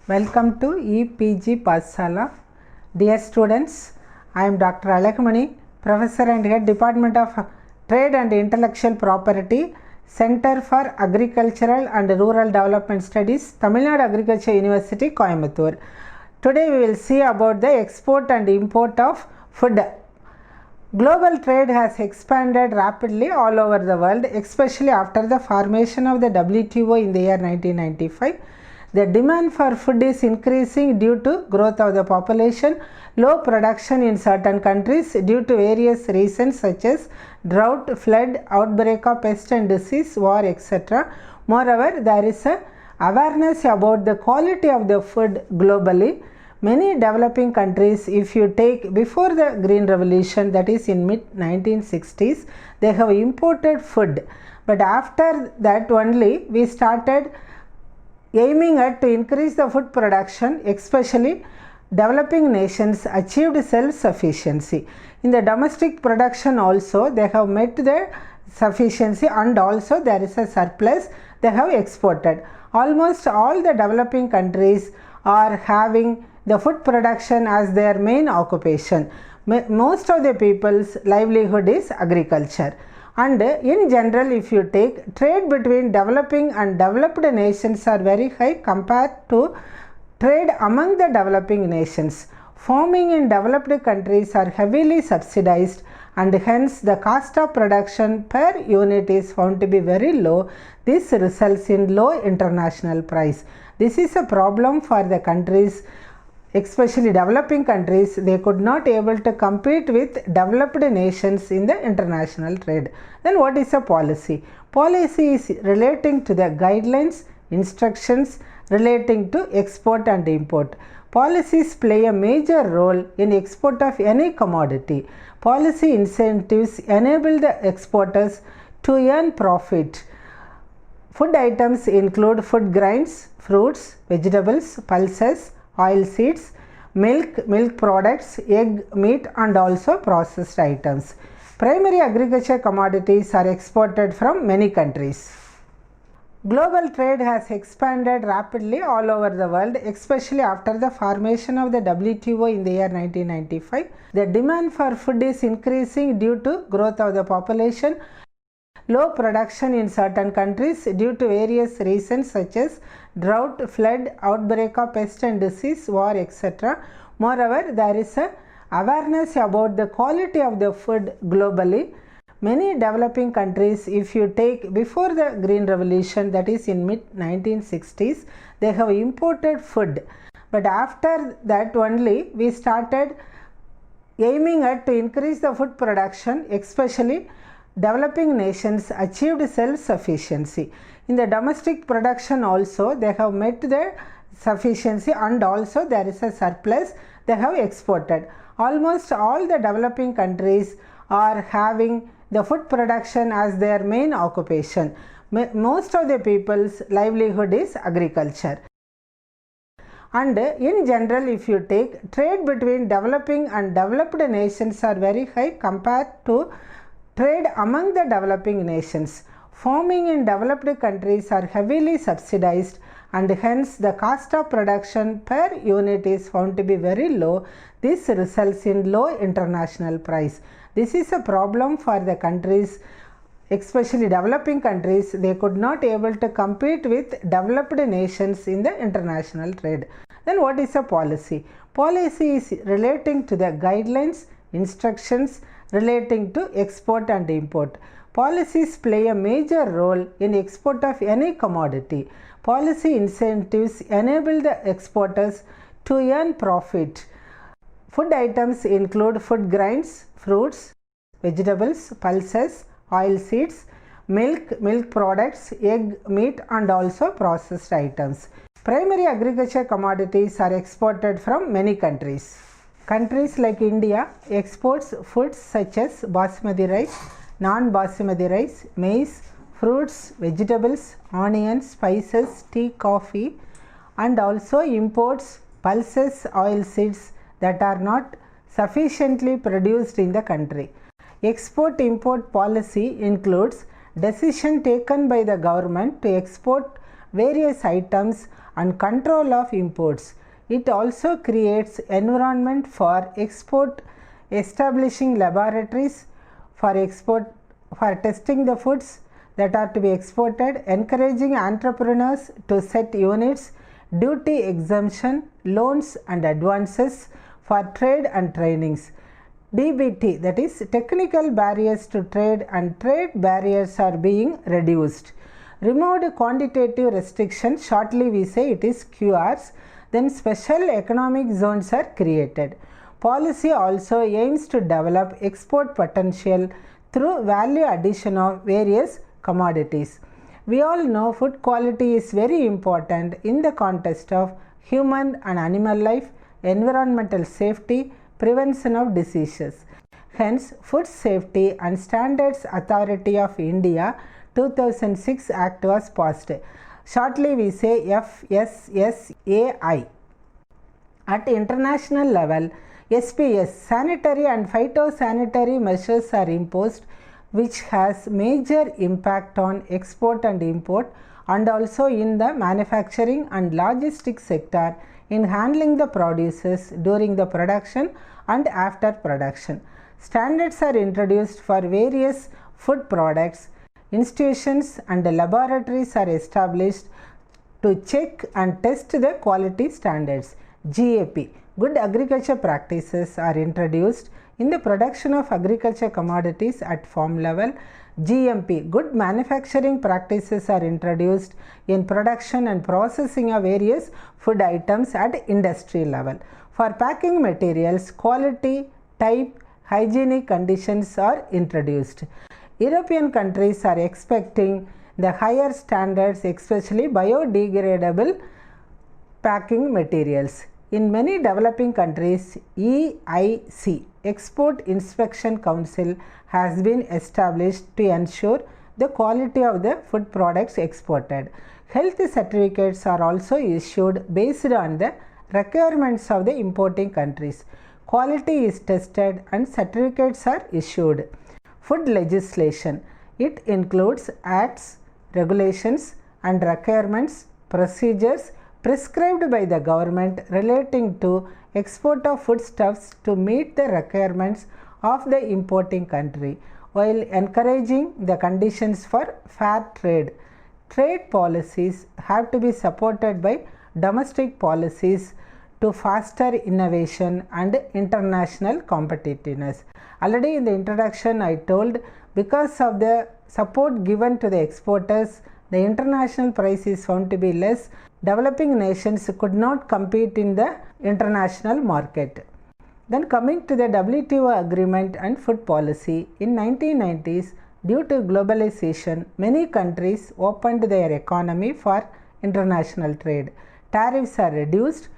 Welcome to EPG Pasala. Dear students, I am Dr. Alakmani, Professor and Head Department of Trade and Intellectual Property, Center for Agricultural and Rural Development Studies, Tamil Nadu Agriculture University, Coimbatore. Today we will see about the export and import of food. Global trade has expanded rapidly all over the world, especially after the formation of the WTO in the year 1995. The demand for food is increasing due to growth of the population, low production in certain countries due to various reasons such as drought, flood, outbreak of pest and disease, war, etc. Moreover, there is a awareness about the quality of the food globally. Many developing countries, if you take before the Green Revolution, that is in mid 1960s, they have imported food. But after that only we started aiming at to increase the food production, especially developing nations achieved self-sufficiency. In the domestic production also they have met the sufficiency, and also there is a surplus they have exported. Almost all the developing countries are having the food production as their main occupation. Most of the people's livelihood is agriculture. And in general, if you take, trade between developing and developed nations are very high compared to trade among the developing nations. Farming in developed countries are heavily subsidized, and hence the cost of production per unit is found to be very low. This results in low international price. This is a problem for the countries, especially developing countries. They could not able to compete with developed nations in the international trade. Then what is a policy? Policy is relating to the guidelines, instructions relating to export and import. Policies play a major role in export of any commodity. Policy incentives enable the exporters to earn profit. Food items include food grains, fruits, vegetables, pulses, oil seeds, milk products, egg, meat, and also processed items. Primary agriculture commodities are exported from many countries. Global trade has expanded rapidly all over the world, especially after the formation of the WTO in the year 1995. The demand for food is increasing due to growth of the population, low production in certain countries due to various reasons such as drought, flood, outbreak of pest and disease, war, etc. Moreover, there is a awareness about the quality of the food globally. Many developing countries, if you take before the Green Revolution, that is in mid 1960s, they have imported food. But after that only we started aiming at to increase the food production, especially developing nations achieved self-sufficiency. In the domestic production also they have met the sufficiency, and also there is a surplus they have exported. Almost all the developing countries are having the food production as their main occupation. Most of the people's livelihood is agriculture. And in general, if you take, trade between developing and developed nations are very high compared to trade among the developing nations. Farming in developed countries are heavily subsidized, and hence the cost of production per unit is found to be very low. This results in low international price. This is a problem for the countries, especially developing countries. They could not able to compete with developed nations in the international trade. Then what is a policy? Policy is relating to the guidelines, instructions relating to export and import. Policies play a major role in export of any commodity. Policy incentives enable the exporters to earn profit. Food items include food grains, fruits, vegetables, pulses, oil seeds, milk products, egg, meat, and also processed items. Primary agriculture commodities are exported from many countries. Countries like India exports foods such as basmati rice, non-basmati rice, maize, fruits, vegetables, onions, spices, tea, coffee, and also imports pulses, oil seeds that are not sufficiently produced in the country. Export-import policy includes decision taken by the government to export various items and control of imports. It also creates environment for export, establishing laboratories for testing the foods that are to be exported, encouraging entrepreneurs to set units, duty exemption, loans and advances for trade and trainings. DBT, that is technical barriers to trade and trade barriers are being reduced. Removed quantitative restrictions, shortly we say it is QRs. Then special economic zones are created. Policy also aims to develop export potential through value addition of various commodities. We all know food quality is very important in the context of human and animal life, environmental safety, prevention of diseases. Hence, Food Safety and Standards Authority of India 2006 Act was passed. Shortly we say FSSAI. At international level, SPS, sanitary and phytosanitary measures are imposed which has major impact on export and import and also in the manufacturing and logistics sector in handling the produces during the production and after production. Standards are introduced for various food products. Institutions and laboratories are established to check and test the quality standards. GAP, good agriculture practices are introduced in the production of agriculture commodities at farm level. GMP, good manufacturing practices are introduced in production and processing of various food items at industry level. For packing materials, quality, type, hygienic conditions are introduced. European countries are expecting the higher standards, especially biodegradable packing materials. In many developing countries, EIC, Export Inspection Council, has been established to ensure the quality of the food products exported. Health certificates are also issued based on the requirements of the importing countries. Quality is tested and certificates are issued. Food legislation, it includes acts, regulations and requirements, procedures prescribed by the government relating to export of foodstuffs to meet the requirements of the importing country while encouraging the conditions for fair trade. Trade policies have to be supported by domestic policies to foster innovation and international competitiveness. Already in the introduction I told, because of the support given to the exporters, the international price is found to be less. Developing nations could not compete in the international market. Then coming to the WTO agreement and food policy, in 1990s, due to globalization, many countries opened their economy for international trade. Tariffs are reduced,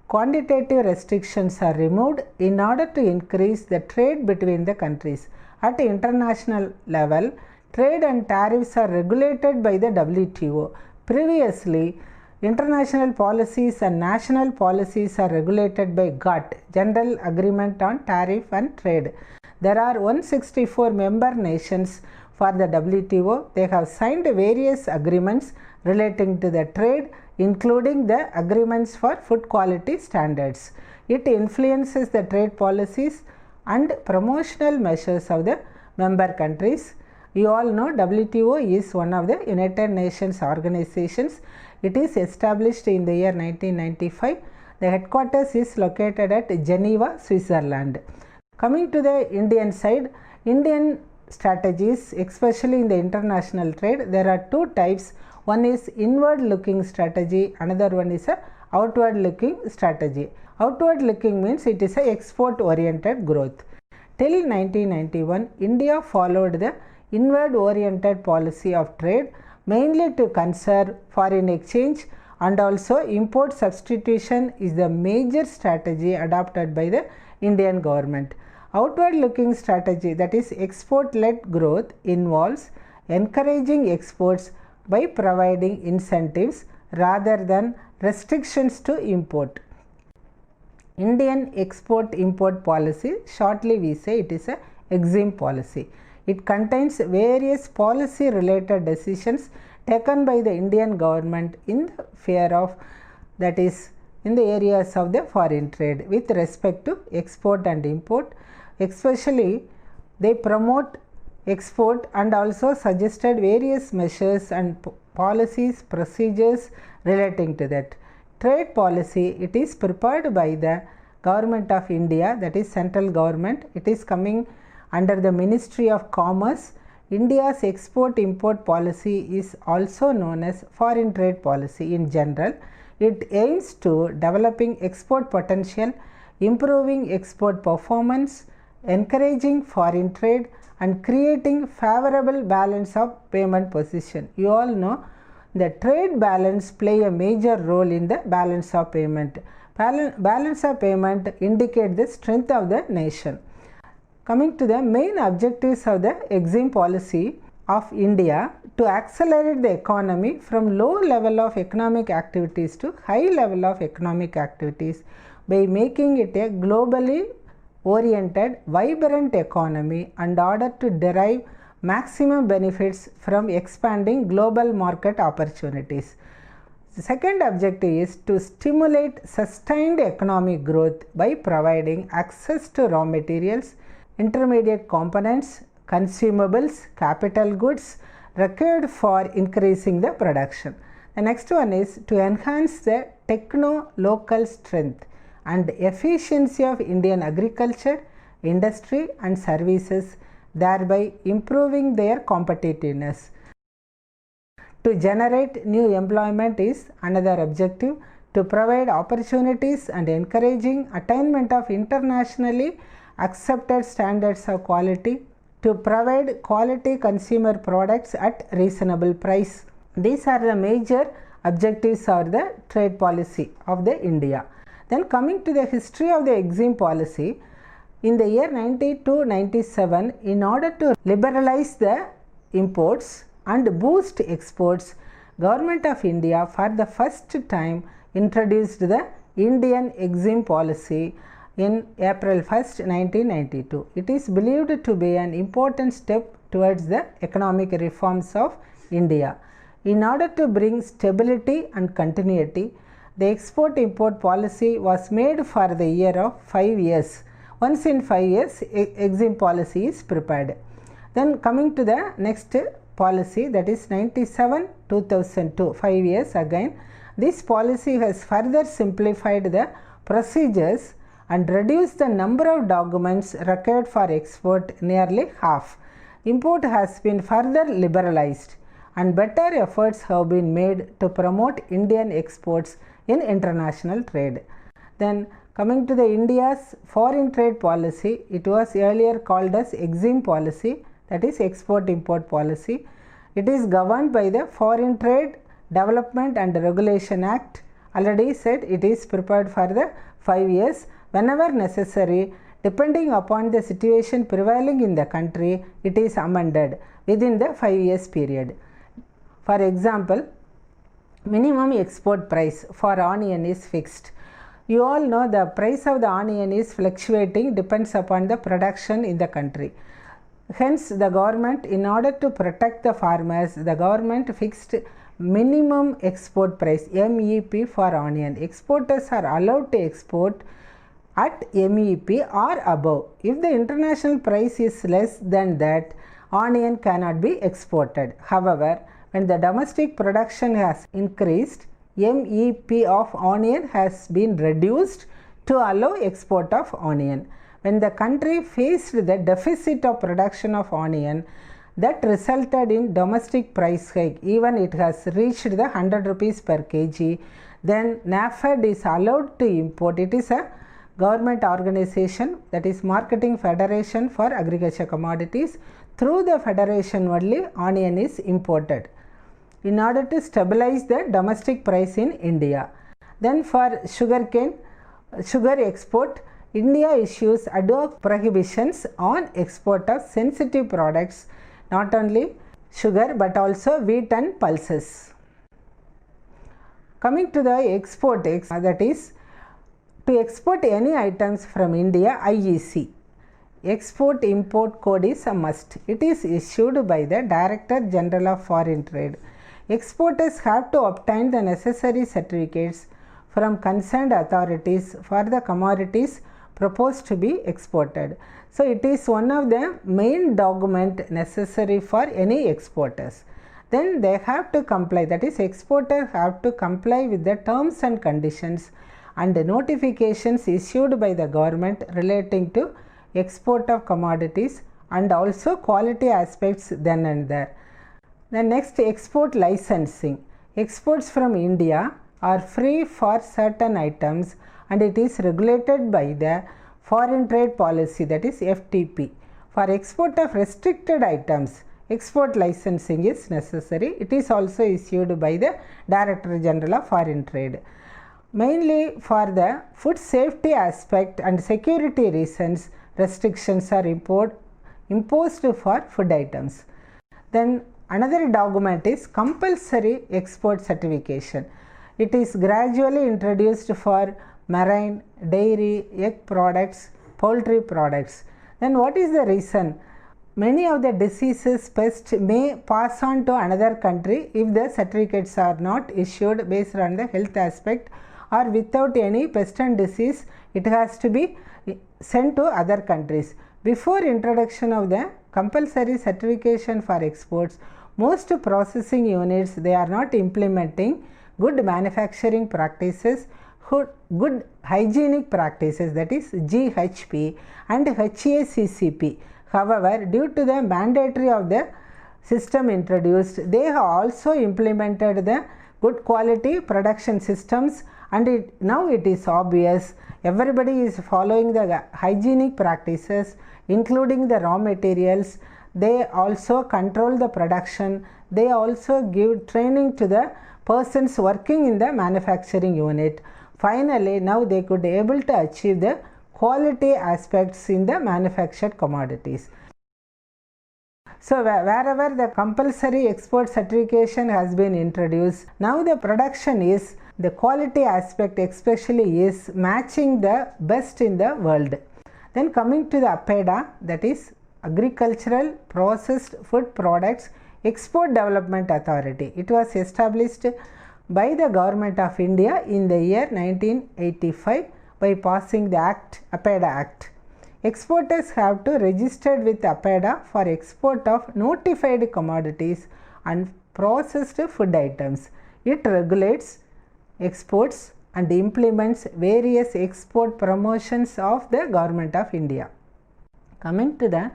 quantitative restrictions are removed in order to increase the trade between the countries. At international level, trade and tariffs are regulated by the WTO. Previously, international policies and national policies are regulated by GATT, General Agreement on Tariff and Trade. There are 164 member nations for the WTO. They have signed various agreements relating to the trade, including the agreements for food quality standards. It influences the trade policies and promotional measures of the member countries. You all know WTO is one of the United Nations organizations. It is established in the year 1995. The headquarters is located at Geneva, Switzerland. Coming to the Indian side, Indian strategies, especially in the international trade, there are two types. One is inward looking strategy, another one is a outward looking strategy. Outward looking means it is a export oriented growth. Till 1991, India followed the inward oriented policy of trade, mainly to conserve foreign exchange, and also import substitution is the major strategy adopted by the Indian government. Outward looking strategy, that is export led growth, involves encouraging exports by providing incentives rather than restrictions to import. Indian export import policy, shortly we say it is a Exim Policy. It contains various policy related decisions taken by the Indian government in the sphere of, that is, in the areas of the foreign trade with respect to export and import. Especially they promote export and also suggested various measures and policies, procedures relating to that. Trade policy, it is prepared by the Government of India, that is central government. It is coming under the Ministry of Commerce. India's export import policy is also known as foreign trade policy in general. It aims to developing export potential, improving export performance, encouraging foreign trade and creating favorable balance of payment position. You all know the trade balance play a major role in the balance of payment. Balance of payment indicate the strength of the nation. Coming to the main objectives of the Exim Policy of India, to accelerate the economy from low level of economic activities to high level of economic activities by making it a globally oriented, vibrant economy in order to derive maximum benefits from expanding global market opportunities. The second objective is to stimulate sustained economic growth by providing access to raw materials, intermediate components, consumables, capital goods required for increasing the production. The next one is to enhance the techno-local strength and efficiency of Indian agriculture, industry and services, thereby improving their competitiveness. To generate new employment is another objective. To provide opportunities and encouraging attainment of internationally accepted standards of quality. To provide quality consumer products at reasonable price. These are the major objectives of the trade policy of the India. Then coming to the history of the Exim Policy, in the year 92-97, in order to liberalize the imports and boost exports, Government of India for the first time introduced the Indian Exim Policy in April 1st, 1992. It is believed to be an important step towards the economic reforms of India. In order to bring stability and continuity, the export-import policy was made for the year of 5 years. Once in 5 years, Exim Policy is prepared. Then coming to the next policy, that is 97-2002, 5 years again. This policy has further simplified the procedures and reduced the number of documents required for export nearly half. Import has been further liberalized and better efforts have been made to promote Indian exports in international trade. Then coming to the India's foreign trade policy, it was earlier called as Exim Policy, that is Export-Import Policy. It is governed by the Foreign Trade Development and Regulation Act. Already said it is prepared for the 5 years. Whenever necessary, depending upon the situation prevailing in the country, it is amended within the 5 years period. For example, minimum export price for onion is fixed. You all know the price of the onion is fluctuating, depends upon the production in the country. Hence, the government, in order to protect the farmers, the government fixed minimum export price MEP for onion. Exporters are allowed to export at MEP or above. If the international price is less than that, onion cannot be exported. However, when the domestic production has increased, MEP of onion has been reduced to allow export of onion. When the country faced the deficit of production of onion, that resulted in domestic price hike, even it has reached the 100 rupees per kg, then NAFED is allowed to import. It is a government organization, that is Marketing Federation for Agriculture Commodities. Through the federation only onion is imported in order to stabilize the domestic price in India. Then for sugar export, India issues ad hoc prohibitions on export of sensitive products, not only sugar but also wheat and pulses. Coming to the export, that is to export any items from India, IEC. export import code is a must. It is issued by the Director General of Foreign Trade. Exporters have to obtain the necessary certificates from concerned authorities for the commodities proposed to be exported. So it is one of the main document necessary for any exporters. Then they have to comply, that is exporters have to comply with the terms and conditions and notifications issued by the government relating to export of commodities and also quality aspects then and there. The next, export licensing. Exports from India are free for certain items and it is regulated by the Foreign Trade Policy, that is FTP. For export of restricted items, export licensing is necessary. It is also issued by the Director General of Foreign Trade. Mainly for the food safety aspect and security reasons, restrictions are imposed for food items. Then another document is compulsory export certification. It is gradually introduced for marine, dairy, egg products, poultry products. Then what is the reason? Many of the diseases, pests may pass on to another country if the certificates are not issued based on the health aspect, or without any pest and disease it has to be sent to other countries. Before introduction of the compulsory certification for exports, most processing units, they are not implementing good manufacturing practices, good hygienic practices, that is GHP and HACCP. However, due to the mandatory of the system introduced, they have also implemented the good quality production systems, and now it is obvious everybody is following the hygienic practices, including the raw materials. They also control the production. They also give training to the persons working in the manufacturing unit. Finally, now they could be able to achieve the quality aspects in the manufactured commodities. So wherever the compulsory export certification has been introduced, now the production is, the quality aspect especially is matching the best in the world. Then coming to the Apeda, that is Agricultural Processed Food Products Export Development Authority. It was established by the Government of India in the year 1985 by passing the Act, Apeda Act. Exporters have to register with Apeda for export of notified commodities and processed food items. It regulates exports and implements various export promotions of the Government of India. Coming to the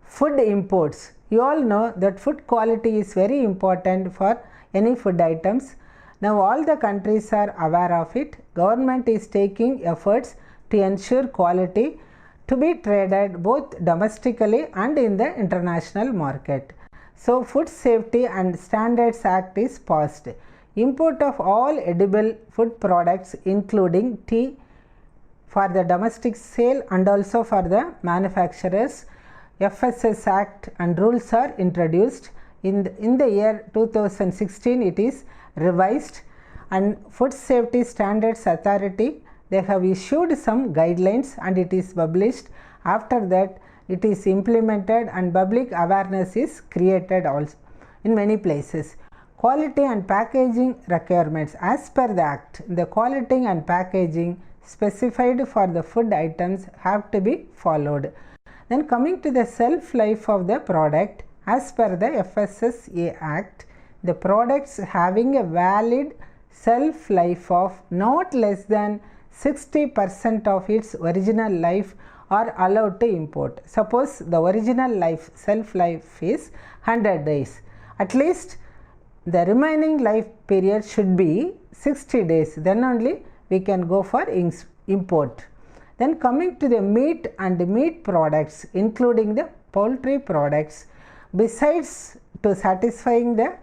food imports, you all know that food quality is very important for any food items. Now all the countries are aware of it. Government is taking efforts to ensure quality to be traded both domestically and in the international market. So Food Safety and Standards Act is passed. Import of all edible food products including tea for the domestic sale and also for the manufacturers, FSS Act and rules are introduced. In the year 2016 it is revised, and Food Safety Standards Authority, they have issued some guidelines and it is published. After that it is implemented and public awareness is created also in many places. Quality and packaging requirements as per the Act, the quality and packaging specified for the food items have to be followed. Then coming to the shelf life of the product, as per the FSSA Act, the products having a valid shelf life of not less than 60% of its original life are allowed to import. Suppose the original shelf life is 100 days. At least the remaining life period should be 60 days. Then only we can go for import. Then coming to the meat and meat products, including the poultry products, besides to satisfying the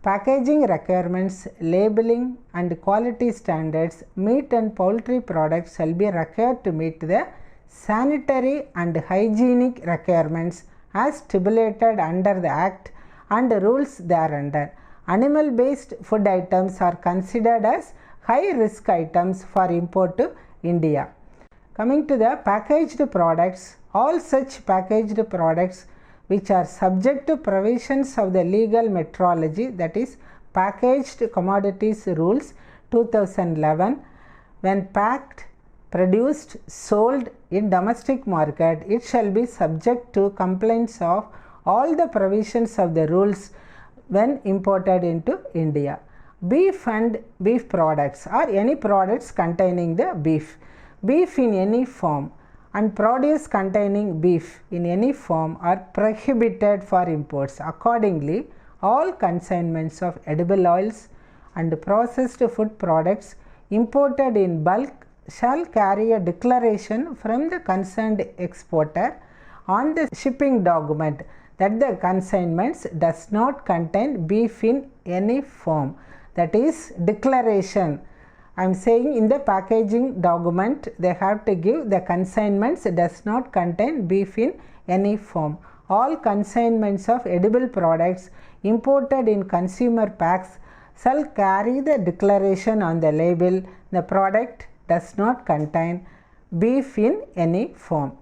packaging requirements, labeling and quality standards, meat and poultry products shall be required to meet the sanitary and hygienic requirements as stipulated under the Act and rules thereunder. Animal based food items are considered as high risk items for import to India. Coming to the packaged products, All such packaged products which are subject to provisions of the legal metrology, that is Packaged Commodities Rules 2011, when packed, produced, sold in domestic market, it shall be subject to compliance of all the provisions of the rules when imported into India. Beef and beef products or any products containing the beef in any form and produce containing beef in any form are prohibited for imports. Accordingly, all consignments of edible oils and processed food products imported in bulk shall carry a declaration from the concerned exporter on the shipping document that the consignments does not contain beef in any form. That is declaration. I am saying in the packaging document they have to give the consignments does not contain beef in any form. All consignments of edible products imported in consumer packs shall carry the declaration on the label the product does not contain beef in any form.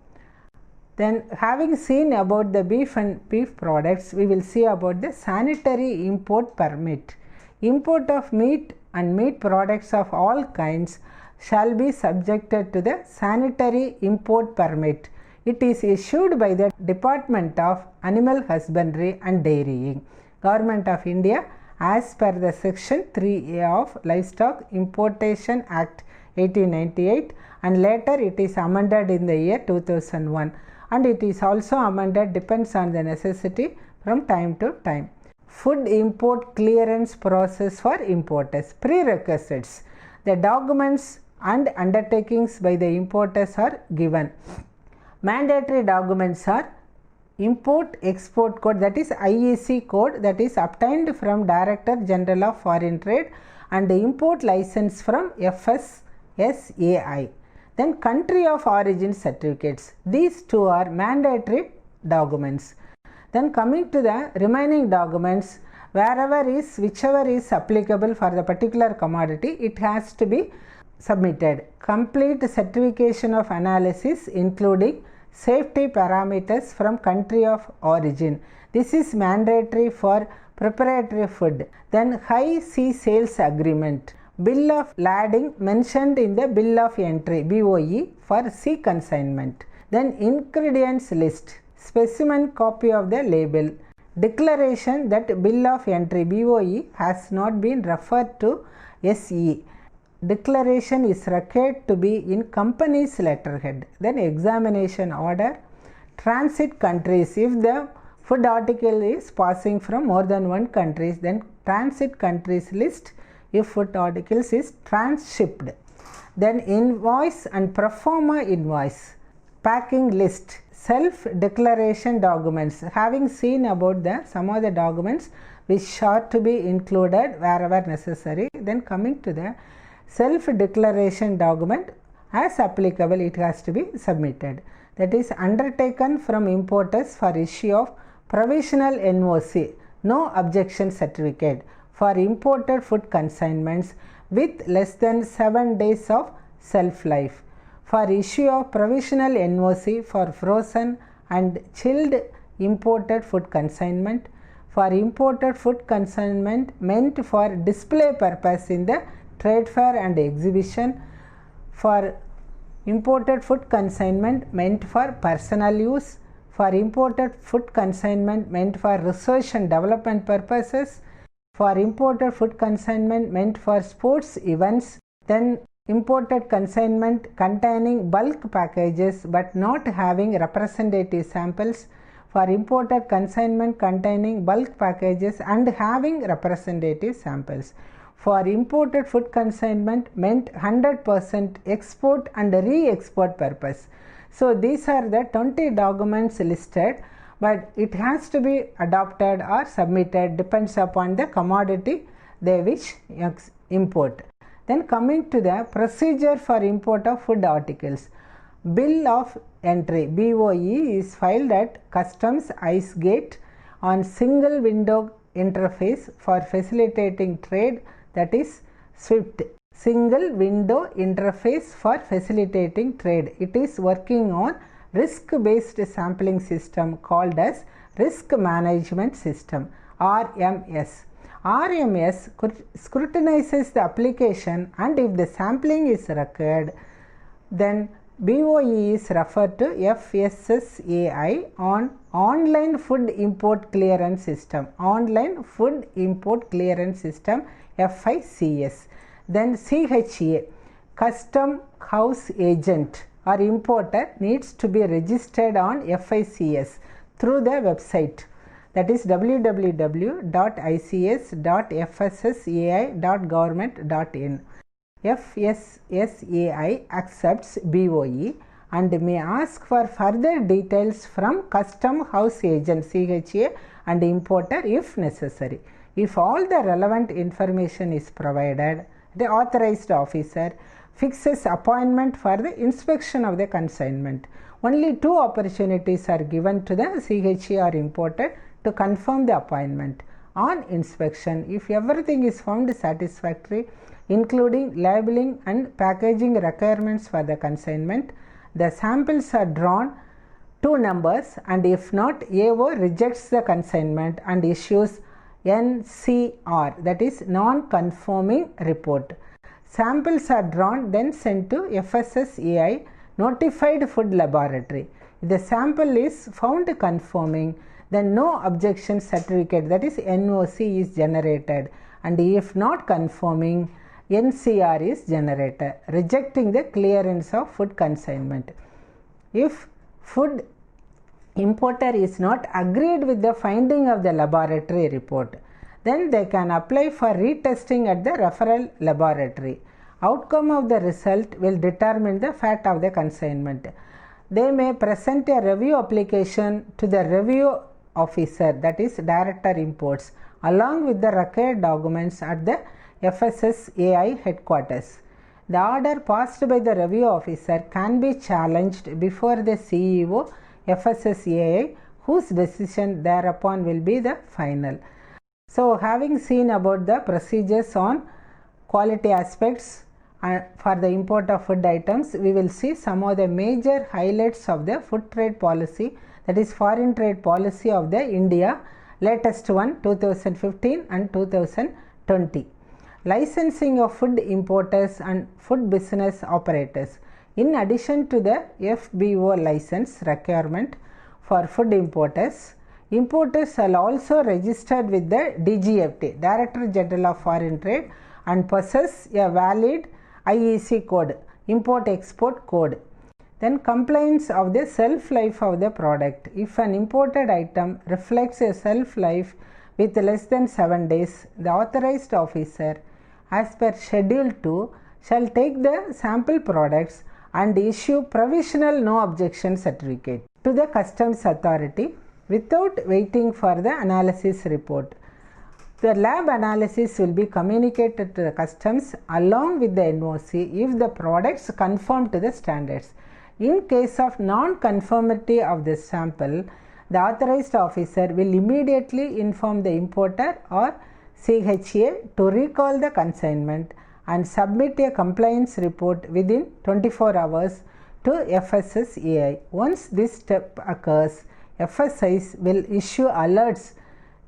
Then, having seen about the beef and beef products, we will see about the sanitary import permit. Import of meat and meat products of all kinds shall be subjected to the sanitary import permit. It is issued by the Department of Animal Husbandry and Dairying, Government of India, as per the Section 3A of Livestock Importation Act 1898, and later it is amended in the year 2001, and it is also amended, depends on the necessity from time to time. Food import clearance process for importers. Prerequisites. The documents and undertakings by the importers are given. Mandatory documents are Import Export Code, that is IEC code, that is obtained from Director General of Foreign Trade, and the import license from FSSAI. Then country of origin certificates. These two are mandatory documents. Then coming to the remaining documents, whichever is applicable for the particular commodity, it has to be submitted. Complete certification of analysis including safety parameters from country of origin. This is mandatory for preparatory food. Then high sea sales agreement. Bill of lading mentioned in the bill of entry BOE for sea consignment. Then ingredients list. Specimen copy of the label. Declaration that bill of entry BOE has not been referred to SE. Declaration is required to be in company's letterhead. Then examination order. Transit countries. If the food article is passing from more than one country, then transit countries list if food articles is transshipped. Then invoice and pro forma invoice. Packing list. Self declaration documents. Having seen about some of the documents which are to be included wherever necessary. Then coming to the self declaration document, as applicable it has to be submitted. That is undertaken from importers for issue of provisional NOC, no objection certificate, for imported food consignments with less than 7 days of shelf life. For issue of provisional NOC for frozen and chilled imported food consignment, for imported food consignment meant for display purpose in the trade fair and exhibition, for imported food consignment meant for personal use, for imported food consignment meant for research and development purposes, for imported food consignment meant for sports events, then imported consignment containing bulk packages but not having representative samples, for imported consignment containing bulk packages and having representative samples. For imported food consignment meant 100% export and re-export purpose. So these are the 20 documents listed, but it has to be adopted or submitted, depends upon the commodity they wish import. Then coming to the procedure for import of food articles. Bill of entry BOE is filed at Customs Ice Gate on single window interface for facilitating trade, that is SWIFT, single window interface for facilitating trade. It is working on risk-based sampling system called as Risk Management System, RMS. RMS scrutinizes the application, and if the sampling is required, then BOE is referred to FSSAI on Online Food Import Clearance System, Online Food Import Clearance System, FICS. Then CHA, Custom House Agent or Importer needs to be registered on FICS through the website, that is www.ics.fssai.government.in. FSSAI accepts BOE and may ask for further details from Custom House Agent CHA and importer if necessary. If all the relevant information is provided, the authorized officer fixes appointment for the inspection of the consignment. Only 2 opportunities are given to the CHA or importer to confirm the appointment. On inspection, if everything is found satisfactory, including labeling and packaging requirements for the consignment, the samples are drawn 2 numbers, and if not, AO rejects the consignment and issues NCR, that is non-conforming report. Samples are drawn, then sent to FSSAI notified food laboratory. If the sample is found conforming, then no objection certificate, that is NOC, is generated, and if not conforming, NCR is generated, rejecting the clearance of food consignment. If food importer is not agreed with the finding of the laboratory report, then they can apply for retesting at the referral laboratory. Outcome of the result will determine the fate of the consignment. They may present a review application to the review officer, that is Director Imports, along with the required documents at the FSSAI headquarters. The order passed by the review officer can be challenged before the CEO FSSAI, whose decision thereupon will be the final. So, having seen about the procedures on quality aspects for the import of food items, we will see some of the major highlights of the food trade policy, that is foreign trade policy of the India, latest one 2015 and 2020. Licensing of food importers and food business operators. In addition to the FBO license requirement for food importers, importers are also registered with the DGFT, Director General of Foreign Trade, and possess a valid IEC code, Import Export Code. Then complaints of the shelf life of the product. If an imported item reflects a shelf life with less than 7 days, the authorized officer, as per Schedule 2, shall take the sample products and issue provisional no objection certificate to the customs authority without waiting for the analysis report. The lab analysis will be communicated to the customs along with the NOC if the products conform to the standards. In case of non-conformity of the sample, the authorized officer will immediately inform the importer or CHA to recall the consignment and submit a compliance report within 24 hours to FSSAI. Once this step occurs, FSIs will issue alerts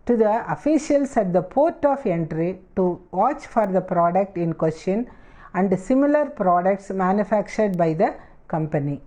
to the officials at the port of entry to watch for the product in question and similar products manufactured by the company.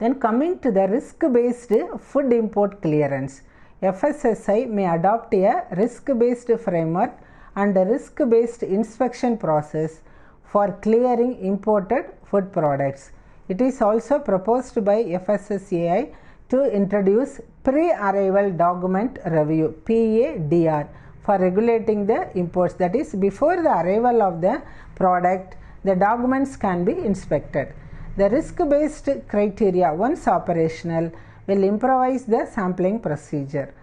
Then coming to the risk-based food import clearance. FSSAI may adopt a risk-based framework and a risk-based inspection process for clearing imported food products. It is also proposed by FSSAI to introduce pre-arrival document review (PADR) for regulating the imports. That is, before the arrival of the product, the documents can be inspected. The risk-based criteria, once operational, will improvise the sampling procedure.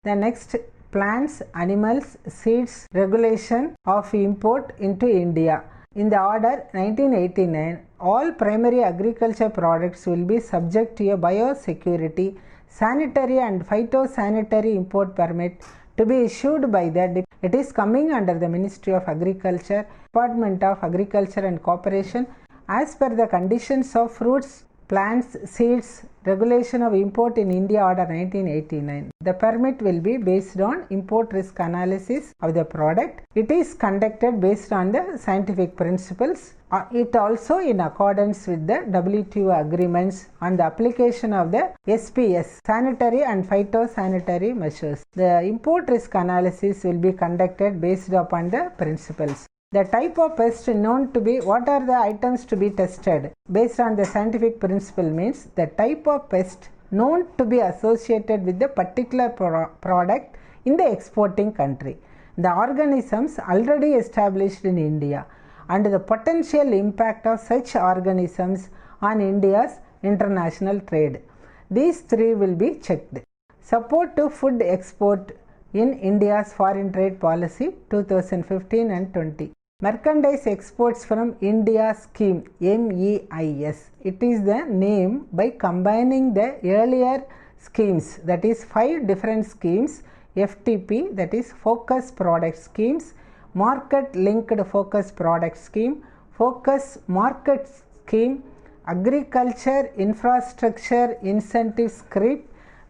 The next, plants, animals, seeds regulation of import into India. In the order 1989, all primary agriculture products will be subject to a biosecurity, sanitary and phytosanitary import permit to be issued by the it is coming under the Ministry of Agriculture, Department of Agriculture and Cooperation, as per the conditions of fruits, Plants, Seeds, Regulation of Import in India Order 1989. The permit will be based on import risk analysis of the product. It is conducted based on the scientific principles. It also in accordance with the WTO agreements on the application of the SPS, sanitary and phytosanitary measures. The import risk analysis will be conducted based upon the principles. The type of pest known to be, what are the items to be tested based on the scientific principle means the type of pest known to be associated with the particular product in the exporting country, the organisms already established in India, and the potential impact of such organisms on India's international trade. These three will be checked. Support to food export in India's foreign trade policy 2015 and 20. Merchandise exports from India scheme, MEIS. It is the name by combining the earlier schemes, that is 5 different schemes, FTP, that is Focus Product Schemes, Market Linked Focus Product Scheme, Focus Market Scheme, Agriculture Infrastructure Incentive Scheme,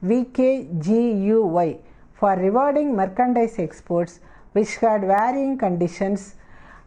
VKGUY, for rewarding merchandise exports which had varying conditions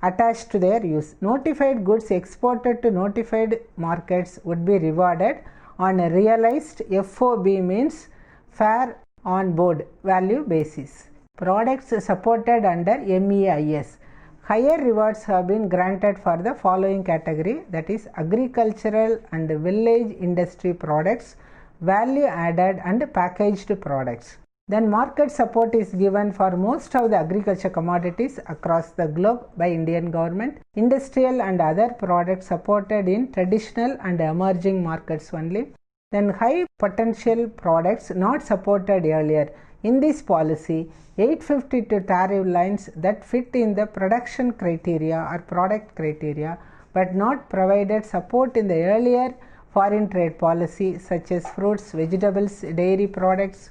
attached to their use. Notified goods exported to notified markets would be rewarded on a realized FOB, means fair on board value basis. Products supported under MEIS. Higher rewards have been granted for the following category, that is agricultural and village industry products, value added and packaged products. Then market support is given for most of the agriculture commodities across the globe by Indian government. Industrial and other products supported in traditional and emerging markets only. Then high potential products not supported earlier. In this policy, 852 tariff lines that fit in the production criteria or product criteria but not provided support in the earlier foreign trade policy, such as fruits, vegetables, dairy products,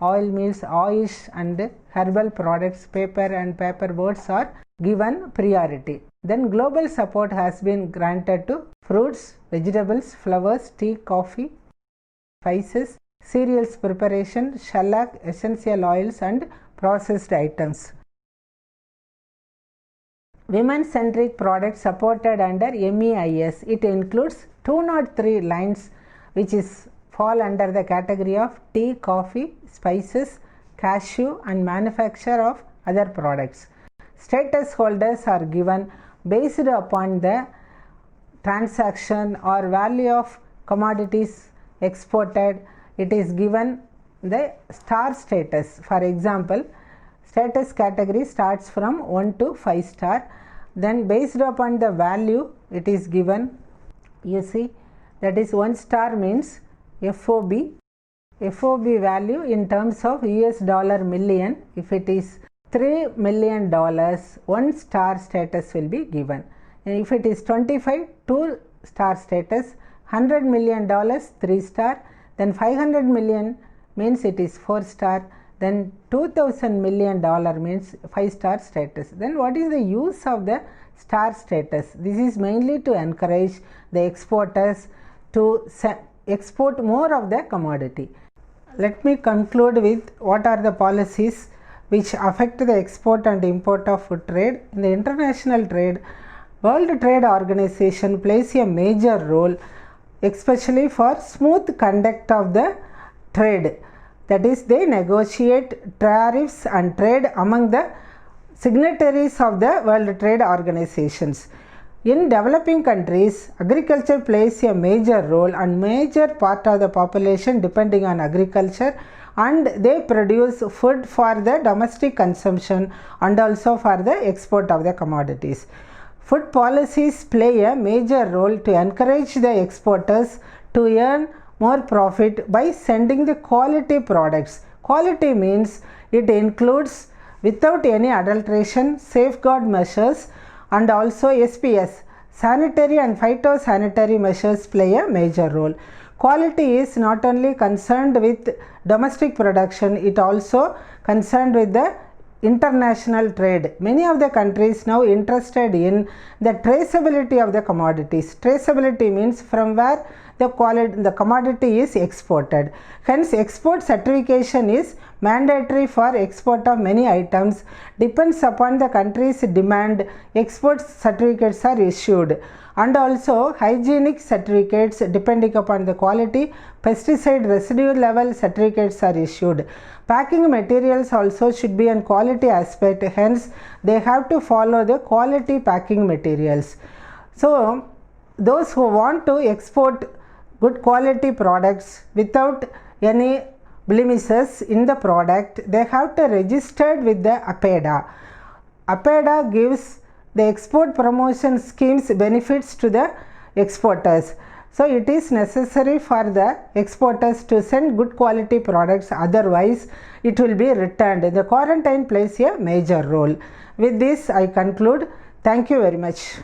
oil meals, oils and herbal products, paper and paper boards are given priority. Then global support has been granted to fruits, vegetables, flowers, tea, coffee, spices, cereals preparation, shellac, essential oils and processed items. Women-centric products supported under MEIS. It includes 203 lines which is fall under the category of tea, coffee, spices, cashew and manufacture of other products. Status holders are given based upon the transaction or value of commodities exported. It is given the star status. For example, status category starts from 1 to 5 star. Then based upon the value it is given, you see, that is 1 star means FOB value in terms of US dollar million. If it is $3 million, 1 star status will be given. And if it is 25, 2 star status, $100 million, 3 star, then 500 million means it is 4 star, then $2,000 million means 5 star status. Then what is the use of the star status? This is mainly to encourage the exporters to export more of the commodity. Let me conclude with what are the policies which affect the export and import of food trade. In the international trade, World Trade Organization plays a major role, especially for smooth conduct of the trade. That is, they negotiate tariffs and trade among the signatories of the World Trade Organizations. In developing countries, agriculture plays a major role and major part of the population depending on agriculture, and they produce food for the domestic consumption and also for the export of the commodities. Food policies play a major role to encourage the exporters to earn more profit by sending the quality products. Quality means it includes without any adulteration, safeguard measures and also SPS, sanitary and phytosanitary measures play a major role. Quality is not only concerned with domestic production, it also concerned with the international trade. Many of the countries now interested in the traceability of the commodities. Traceability means from where the commodity is exported. Hence, export certification is mandatory for export of many items. Depends upon the country's demand, export certificates are issued. And also hygienic certificates depending upon the quality, pesticide residue level certificates are issued. Packing materials also should be on quality aspect, hence they have to follow the quality packing materials. So those who want to export good quality products without any blemishes in the product, they have to register with the Apeda. Apeda gives the export promotion schemes benefits to the exporters. So it is necessary for the exporters to send good quality products, otherwise it will be returned. The quarantine plays a major role. With this I conclude. Thank you very much.